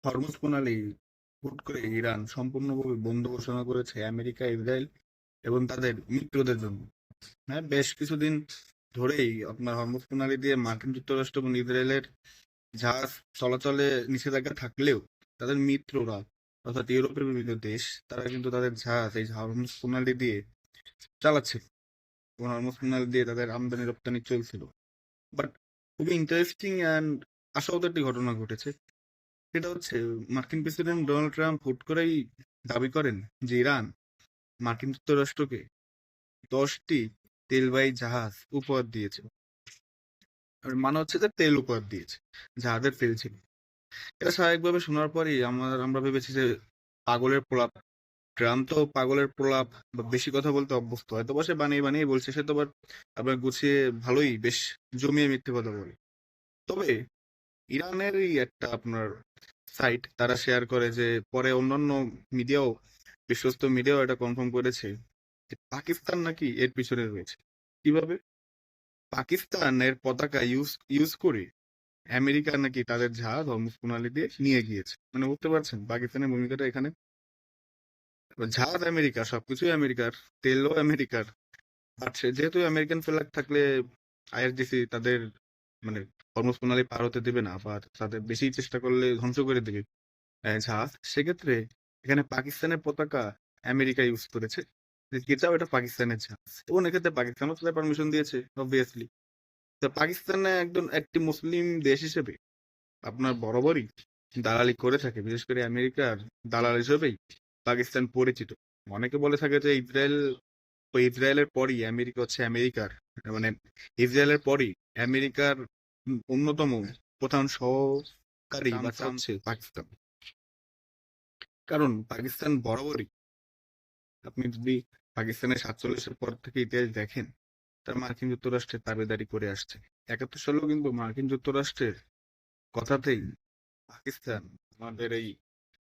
Hormuz প্রণালী হুট করে ইরান সম্পূর্ণভাবে বন্ধ ঘোষণা করেছে আমেরিকা, ইসরায়েল এবং তাদের মিত্রদের জন্য। হ্যাঁ, বেশ কিছুদিন ধরেই আপনার হরমুজ প্রণালী দিয়ে মার্কিন যুক্তরাষ্ট্র এবং ইসরায়েলের জাহাজ চলাচলে নিষেধাজ্ঞা থাকলেও তাদের মিত্ররা অর্থাৎ ইউরোপের বিভিন্ন দেশ তারা কিন্তু তাদের জাহাজ এই হরমুজ প্রণালী দিয়ে চালাচ্ছে এবং হরমুজ প্রণালী দিয়ে তাদের আমদানি রপ্তানি চলছিল। বাট খুবই ইন্টারেস্টিং অ্যান্ড আশাবাদী একটি ঘটনা ঘটেছে। সেটা হচ্ছে মার্কিন প্রেসিডেন্ট ডোনাল্ড ট্রাম্প হুট করেই দাবি করেন যে ইরান মার্কিন যুক্তরাষ্ট্রকে 10টি তেলবাহী জাহাজ উপহার দিয়েছে। আর মানে হচ্ছে যে তেল উপহার দিয়েছে, জাহাজের তেল ছিল। এটা স্বাভাবিকভাবে শোনার পরেই আমরা ভেবেছি যে পাগলের প্রলাপ। ট্রাম্প তো পাগলের প্রলাপ বা বেশি কথা বলতে অভ্যস্ত, হয়তো বা সে বানিয়ে বানিয়ে বলছে। সে তো আবার আবার গুছিয়ে ভালোই বেশ জমিয়ে মিথ্যে কথা বলে। তবে ইরানেরই একটা আপনার সাইট তারা শেয়ার করে যে পরে অন্যান্য মিডিয়াও, বিশ্বস্ত মিডিয়াও এটা কনফার্ম করেছে যে পাকিস্তান নাকি এর পিছনে রয়েছে। কিভাবে? পাকিস্তানের পতাকা ইউজ ইউজ করে আমেরিকা নাকি তাদের জাহাজ হরমুজ প্রণালী দিয়ে নিয়ে গিয়েছে। মানে বুঝতে পারছেন পাকিস্তানের ভূমিকাটা এখানে? জাহাজ আমেরিকা, সবকিছুই আমেরিকার, তেলও আমেরিকার। বাট যেহেতু আমেরিকান ফ্ল্যাগ থাকলে আইআরজিসি তাদের মানে হরমুজ প্রণালী পার হতে দেবে না, বা তাদের বেশি চেষ্টা করলে ধ্বংস করে দেবে জাহাজ। সেক্ষেত্রে এখানে পাকিস্তানের পতাকা আমেরিকা ইউজ করেছে যে যেটাও এটা পাকিস্তানের জাহাজ, এবং এক্ষেত্রে পাকিস্তানও তাদের পারমিশন দিয়েছে অবভিয়াসলি। তো পাকিস্তানে একটি মুসলিম দেশ হিসেবে আপনার বরাবরই দালালি করে থাকে, বিশেষ করে আমেরিকার দালাল হিসেবেই পাকিস্তান পরিচিত। অনেকে বলে থাকে যে ইসরায়েলের পরই আমেরিকা হচ্ছে আমেরিকার মানে ইসরায়েলের পরই আমেরিকার অন্যতম প্রধান সহকারী বা হচ্ছে পাকিস্তান। কারণ পাকিস্তান বরাবরই, আপনি যদি পাকিস্তানের 47-এর পর থেকে ইতিহাস দেখেন, তার মার্কিন যুক্তরাষ্ট্রের তাবেদারি করে আসছে। 71 সালেও কিন্তু মার্কিন যুক্তরাষ্ট্রের কথাতেই পাকিস্তান, আমাদের এই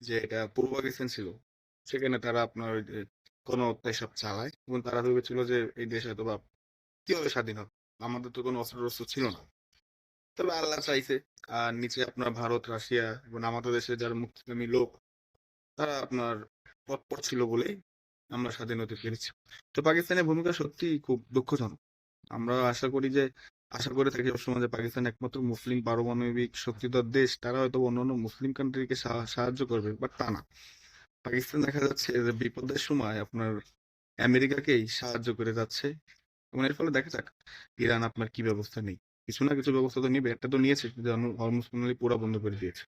যে এটা পূর্ব পাকিস্তান ছিল, সেখানে তারা আপনার ওই যে কোনো এসব চালায়, এবং তারা ভেবেছিল যে এই দেশ হয়তো বা কিভাবে স্বাধীন হবে, আমাদের তো কোনো অস্ত্র টস্ত্র ছিল না। তবে আল্লাহ চাইছে, আর নিচে আপনার ভারত, রাশিয়া এবং আমাদের দেশে যারা মুক্তিকামী লোক তারা আপনার তৎপর ছিল বলেই আমরা স্বাধীন হতে পেরেছি। তো পাকিস্তানের ভূমিকা সত্যিই খুব দুঃখজনক। আমরা আশা করে থাকি সবসময় যে পাকিস্তান একমাত্র মুসলিম পারমাণবিক শক্তিধর দেশ, তারা হয়তো অন্যান্য মুসলিম কান্ট্রিকে সাহায্য করবে, বাট তা না। পাকিস্তান দেখা যাচ্ছে যে বিপদের সময় আপনার আমেরিকাকেই সাহায্য করে যাচ্ছে, এবং এর ফলে দেখা যাক ইরান আপনার কি ব্যবস্থা নেই। কিছু না কিছু ব্যবস্থা তো নিবে, একটা তো নিয়েছে, যে হরমুজ প্রণালী পুরা বন্ধ করে দিয়েছে।